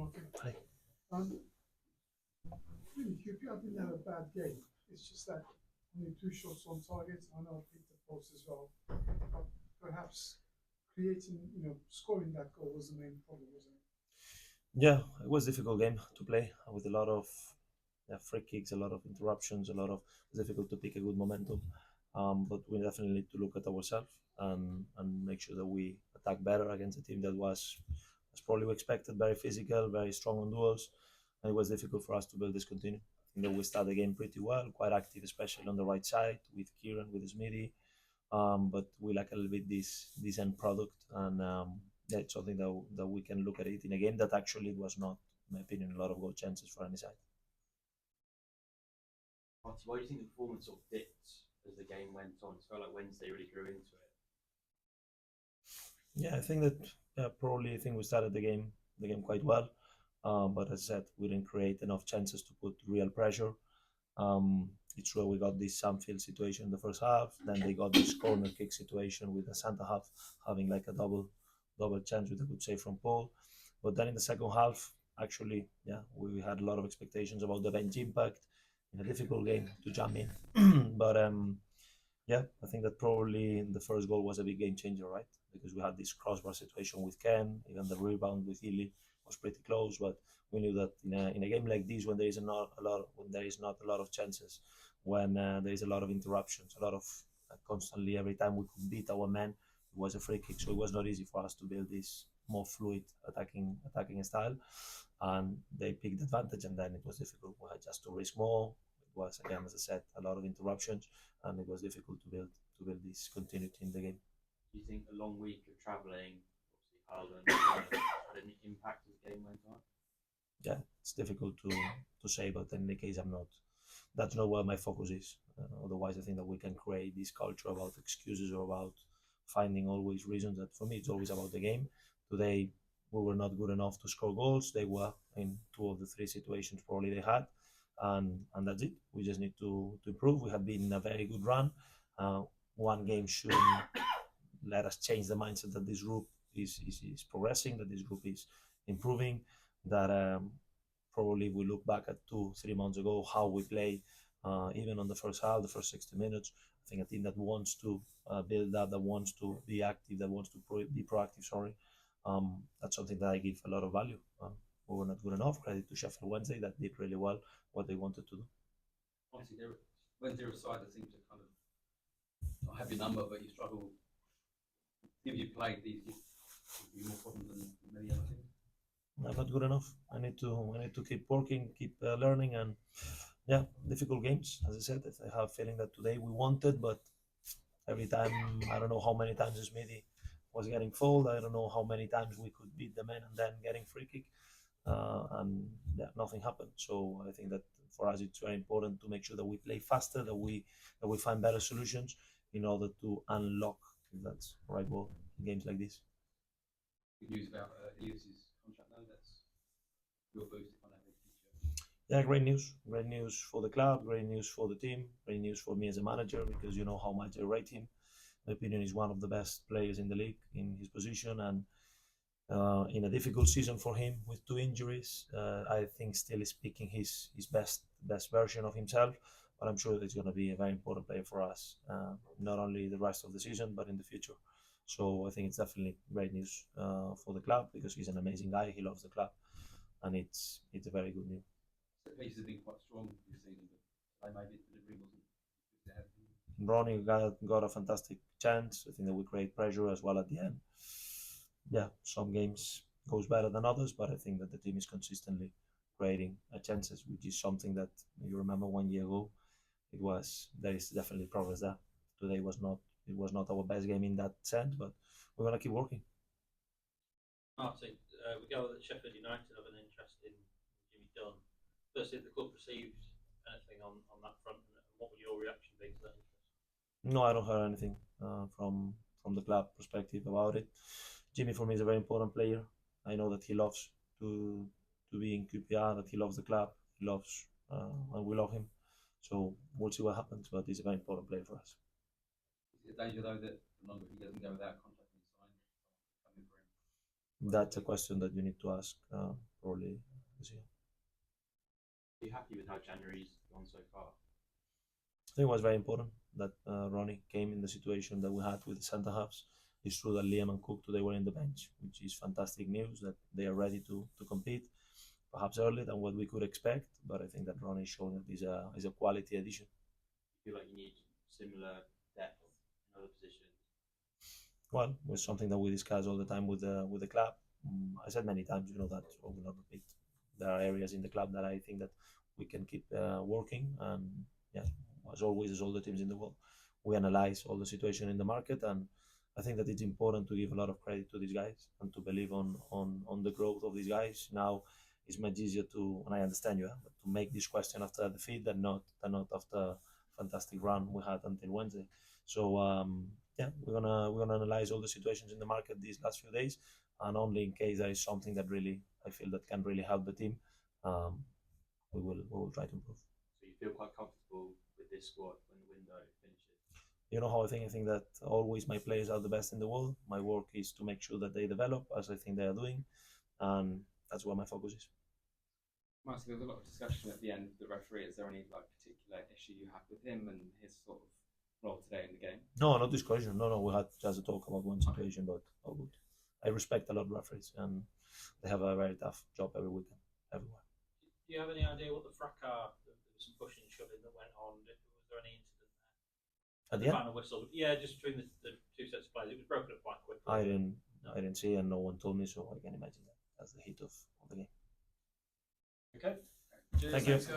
Marti. Hi. Really, QPR didn't have a bad game. It's just that only 2 shots on target. I know I picked the post as well, but perhaps creating, scoring that goal was the main problem, wasn't it? Yeah, it was a difficult game to play with a lot of free kicks, a lot of interruptions, It's difficult to pick a good momentum. But we definitely need to look at ourselves and make sure that we attack better against a team that was, as probably we expected, very physical, very strong on duels. And it was difficult for us to build this continue. I think that we started the game pretty well, quite active, especially on the right side with Kieran, with Smithy. But we lack a little bit this end product, and that's something that we can look at it in a game that actually was not, in my opinion, a lot of goal chances for any side. Marti, why do you think the performance sort of dipped as the game went on? It felt like Wednesday really grew into it. Yeah, I think that probably I think we started the game quite well, but as I said, we didn't create enough chances to put real pressure. It's true we got this Samfield situation in the first half. Then they got this corner kick situation with the centre half having like a double chance with a good save from Paul. But then in the second half, actually, yeah, we had a lot of expectations about the bench impact in a difficult game to jump in. But yeah, I think that probably the first goal was a big game changer, right? Because we had this crossbar situation with Ken, even the rebound with Ilias was pretty close, but we knew that in a game like this, when there is not a lot of chances, when there is a lot of interruptions, a lot of constantly every time we could beat our man, it was a free kick, so it was not easy for us to build this more fluid attacking style, and they picked advantage, and then it was difficult. We had just to risk more. It was again, as I said, a lot of interruptions, and it was difficult to build this continuity in the game. Do you think a long week of travelling, obviously Harlan, had an impact as the game went on? Yeah, it's difficult to say, but in any case, that's not where my focus is. Otherwise, I think that we can create this culture about excuses or about finding always reasons. That for me, it's always about the game. Today, we were not good enough to score goals. They were in 2 of the 3 situations probably they had, and that's it. We just need to improve. We have been in a very good run. One game shouldn't let us change the mindset that this group is progressing, that this group is improving, that probably we look back at 2-3 months ago how we played, even on the first half, the first 60 minutes. I think a team that wants to build up, that wants to be active, that wants to be proactive. Sorry, that's something that I give a lot of value. We were not good enough. Credit to Sheffield Wednesday that did really well what they wanted to do. Obviously, Wednesday are a side that seems to kind of not have your number, but you struggle. If you played these, you more problems than many other teams. I'm not good enough. I need to keep working, keep learning, and yeah, difficult games. As I said, I have a feeling that today we wanted, but every time I don't know how many times Smithy was getting fouled. I don't know how many times we could beat the man and then getting free kick, and yeah, nothing happened. So I think that for us it's very important to make sure that we play faster, that we find better solutions in order to unlock, if that's the right word, games like this. Good news about Ilias's contract though. That's your boost if I know the future. Yeah, great news. Great news for the club, great news for the team, great news for me as a manager, because you know how much I rate him. In my opinion, he's one of the best players in the league in his position, and in a difficult season for him with 2 injuries, I think still is speaking his best version of himself. But I'm sure that he's going to be a very important player for us, not only the rest of the season but in the future. So I think it's definitely great news for the club, because he's an amazing guy. He loves the club, and it's a very good news. The pace has been quite strong this season, but maybe the delivery wasn't. Ronnie got a fantastic chance. I think that we create pressure as well at the end. Yeah, some games goes better than others, but I think that the team is consistently creating chances, which is something that you remember 1 year ago. There is definitely progress there. Today it was not our best game in that sense, but we're gonna keep working. Marti, we go that Sheffield United have an interest in Jimmy Dunne. Firstly, if the club received anything on that front, and what would your reaction be to that interest? No, I don't hear anything from the club perspective about it. Jimmy for me is a very important player. I know that he loves to be in QPR, that he loves the club, he loves and we love him. So we'll see what happens, but he's a very important player for us. Is it a danger though that the longer he doesn't go without contract being signed, coming for him? That's a question that you need to ask probably this year. Are you happy with how January's gone so far? I think it was very important that Ronnie came in the situation that we had with the centre halves. It's true that Liam and Cook today were in the bench, which is fantastic news that they are ready to compete. Perhaps earlier than what we could expect, but I think that Ronnie showing that is a quality addition. You feel like you need similar depth in other positions? Well, it was something that we discuss all the time with the club. I said many times, you know, that I will not repeat. There are areas in the club that I think that we can keep working, and yeah, as always, as all the teams in the world, we analyze all the situation in the market, and I think that it's important to give a lot of credit to these guys and to believe on the growth of these guys. Now, it's much easier to, and I understand you, but to make this question after the defeat than not after fantastic run we had until Wednesday. So yeah, we're gonna analyze all the situations in the market these last few days, and only in case there is something that really I feel that can really help the team, we will try to improve. So you feel quite comfortable with this squad when the window finishes? You know how I think? I think that always my players are the best in the world. My work is to make sure that they develop as I think they are doing, and that's where my focus is. Marti, there was a lot of discussion at the end of the referee. Is there any particular issue you have with him and his sort of role today in the game? No, not discussion. No, we had just a talk about one situation, but all good. I respect a lot of referees, and they have a very tough job every weekend, everywhere. Do you have any idea what the fracas? There was some pushing and shoving that went on. Was there any incident there? At the end, Final whistle. Yeah, just between the two sets of players. It was broken up quite quickly. I didn't see, and no one told me, so I can imagine that that's the heat of the game. Okay. Thank you. Thanks, guys.